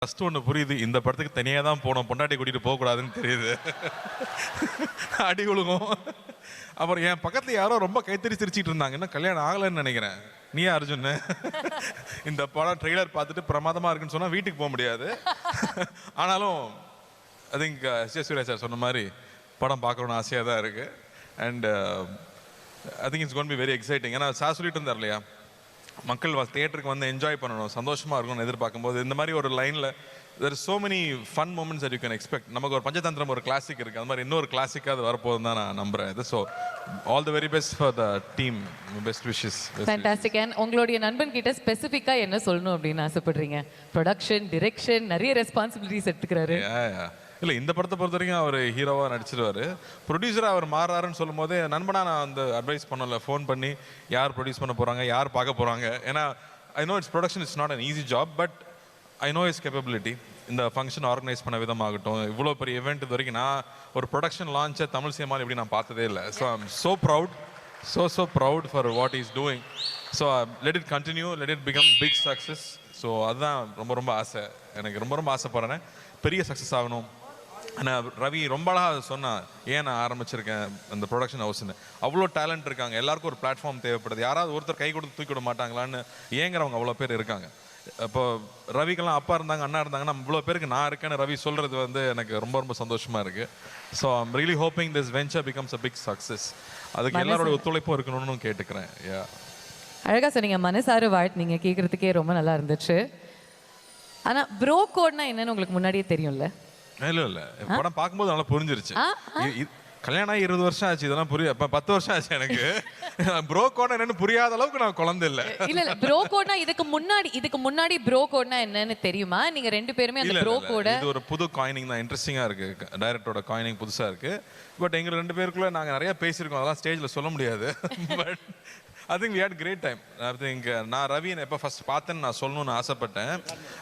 First ஒன்று புரியுது, இந்த படத்துக்கு தனியாக தான் போனோம், பொண்டாட்டி கூட்டிகிட்டு போகக்கூடாதுன்னு தெரியுது. அடி விழுகும். அப்புறம் என் பக்கத்தில் யாரோ ரொம்ப கைத்தறி சிரிச்சிட்டு இருந்தாங்க, இன்னும் கல்யாணம் ஆகலைன்னு நினைக்கிறேன். நீயா அர்ஜுன்? இந்த படம் ட்ரெய்லர் பார்த்துட்டு பிரமாதமாக இருக்குன்னு சொன்னால் வீட்டுக்கு போக முடியாது. ஆனாலும் ஐ திங்க் சூர்யா சார் சொன்ன மாதிரி படம் பார்க்கணுன்னு ஆசையாக தான் இருக்குது. And I think it's gonna be very exciting. ஏன்னா சார் சொல்லிட்டு இருந்தார் இல்லையா, மக்கள் தியேட்டருக்கு வந்து என்ஜாய் பண்ணணும், சந்தோஷமாக இருக்கணும்னு எதிர்பார்க்கும்போது இந்த மாதிரி ஒரு லைனில் there are so many fun moments that you can expect. நமக்கு ஒரு பஞ்சதந்திரம் ஒரு கிளாசிக் இருக்குது, அது மாதிரி இன்னொரு கிளாசிக்காக அது வரப்போகுதுன்னு தான் நான் நம்புகிறேன். இது so all the very best for the team, best wishes. Fantastic. And உங்களுடைய நண்பன் கிட்ட ஸ்பெசிஃபிக்காக என்ன சொல்லணும் அப்படின்னு ஆசைப்படுறீங்க? ப்ரொடக்ஷன், டிரெக்ஷன், நிறைய ரெஸ்பான்சிபிலிட்டிஸ் எடுத்துக்கிறாரு. இல்லை, இந்த படத்தை பொறுத்த வரைக்கும் அவர் ஹீரோவாக நடிச்சிருவார். ப்ரொடியூசராக அவர் மாறாருன்னு சொல்லும் போதே நண்பனாக நான் வந்து அட்வைஸ் பண்ணல, ஃபோன் பண்ணி யார் ப்ரொடியூஸ் பண்ண போகிறாங்க, யார் பார்க்க போகிறாங்க. ஏன்னா I know it's production it's not an easy job, but I know is capability. இந்த ஃபங்க்ஷன் ஆர்கனைஸ் பண்ண விதமாகட்டும், இவ்வளோ பெரிய இவெண்ட் இது வரைக்கும் நான் ஒரு ப்ரொடக்ஷன் லான்ச்சை தமிழ் சினிமாவில் இப்படி நான் பார்த்ததே இல்லை. So I'm so proud, so proud for what is doing. So let it continue, let it become big success. So அதுதான் ரொம்ப ஆசை, எனக்கு ரொம்ப ஆசைப்படுறேன், பெரிய சக்ஸஸ் ஆகணும். ஆனால் ரவி ரொம்ப அழகாக சொன்னான், ஏன் நான் ஆரம்பிச்சிருக்கேன் அந்த ப்ரொடக்ஷன் ஹவுஸ்ன்னு. அவ்வளோ டேலண்ட் இருக்காங்க, எல்லாருக்கும் ஒரு பிளாட்ஃபார்ம் தேவைப்படுது. யாராவது ஒருத்தர் கை கொடுத்து தூக்கி விட மாட்டாங்களான்னு ஏங்குறவங்க அவ்வளோ பேர் இருக்காங்க. இப்போ ரவிக்கெல்லாம் அப்பா இருந்தாங்க, அண்ணா இருந்தாங்கன்னா இவ்வளோ பேருக்கு நான் இருக்கேன்னு ரவி சொல்கிறது வந்து எனக்கு ரொம்ப சந்தோஷமாக இருக்குது. So I'm really hoping this venture becomes a big success. அதுக்கு எல்லாரோட ஒத்துழைப்பும் இருக்கணும்னு கேட்டுக்கிறேன். அழகாக சொன்னீங்க, மனசார வாழ்த்துனீங்க, கேட்குறதுக்கே ரொம்ப நல்லா இருந்துச்சு. ஆனால் ப்ரோ கோட்னா என்னன்னு உங்களுக்கு முன்னாடியே தெரியும்ல? இல்லை, படம் பார்க்கும்போது நல்லா புரிஞ்சிருச்சு. கல்யாணம் ஆகி 20 வருஷம் ஆச்சு, இதெல்லாம் புரிய 10 வருஷம் ஆச்சு எனக்கு. ப்ரோ கோட்னா என்னன்னு புரியாத அளவுக்கு நான் குழந்தை இல்லை. இல்ல ப்ரோ கோட்னா இதுக்கு முன்னாடி ப்ரோ கோட்னா என்னன்னு தெரியுமா? நீங்க ரெண்டு பேருமே அந்த ப்ரோ கோட இது ஒரு புது காயினிங் தான், இன்ட்ரெஸ்டிங்கா இருக்கு. டைரக்டரோட காயினிங் புதுசா இருக்கு. பட் எங்க ரெண்டு பேருக்குள்ள நாங்க நிறைய பேசியிருக்கோம், அதெல்லாம் ஸ்டேஜ்ல சொல்ல முடியாது. But I think we had great time. I think நான் ரவியன் எப்போ ஃபர்ஸ்ட் பார்த்தேன்னு நான் சொல்லணும்னு ஆசைப்பட்டேன்.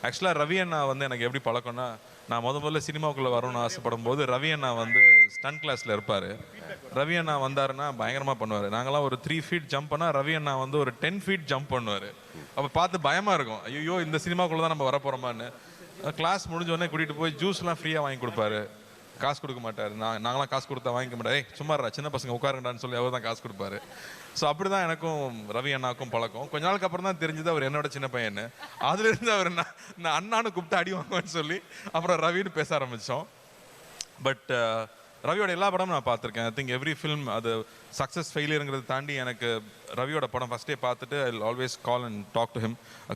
ஆக்சுவலாக ரவியன் நான் வந்து எனக்கு எப்படி பழக்கம்னா, நான் முதல்ல சினிமாவுக்குள்ளே வரணும்னு ஆசைப்படும் போது ரவியண்ணா வந்து ஸ்டன் கிளாஸில் இருப்பார். ரவியண்ணா வந்தாருன்னா பயங்கரமாக பண்ணுவார். நாங்களாம் ஒரு 3 feet ஜம்ப் பண்ணால் ரவியண்ணா வந்து ஒரு 10 feet ஜம்ப் பண்ணுவார். அப்போ பார்த்து பயமாக இருக்கும், ஐயோ இந்த சினிமாக்குள்ளே தான் நம்ம வரப்போகிறோமான்னு. கிளாஸ் முடிஞ்சோடனே கூட்டிகிட்டு போய் ஜூஸ்லாம் ஃப்ரீயாக வாங்கி கொடுப்பாரு, காசு கொடுக்க மாட்டார். நாங்களாம் காசு கொடுத்தா வாங்கிக்க மாட்டேன், சும்மா சின்ன பசங்க உட்காருங்கடான்னு சொல்லி அவர் தான் காசு கொடுப்பாரு. ஸோ அப்படி தான் எனக்கும் ரவி அண்ணாக்கும் பழக்கம். கொஞ்ச நாளுக்கு அப்புறம் தான் தெரிஞ்சது அவர் என்னோட சின்ன பையன்னு. அதுலேருந்து அவர் நான் அண்ணான்னு கூப்பிட்டு அடி வாங்குவேன்னு சொல்லி அப்புறம் ரவின்னு பேச ஆரம்பித்தோம். பட் ரவியோட எல்லா படமும் நான் பார்த்துருக்கேன். ஐ திங்க் எவ்ரி ஃபிலிம் அது சக்ஸஸ் ஃபெயிலியருங்கிறத தாண்டி எனக்கு ரவியோட படம் ஃபஸ்ட்டே பார்த்துட்டு I will always call and talk to him.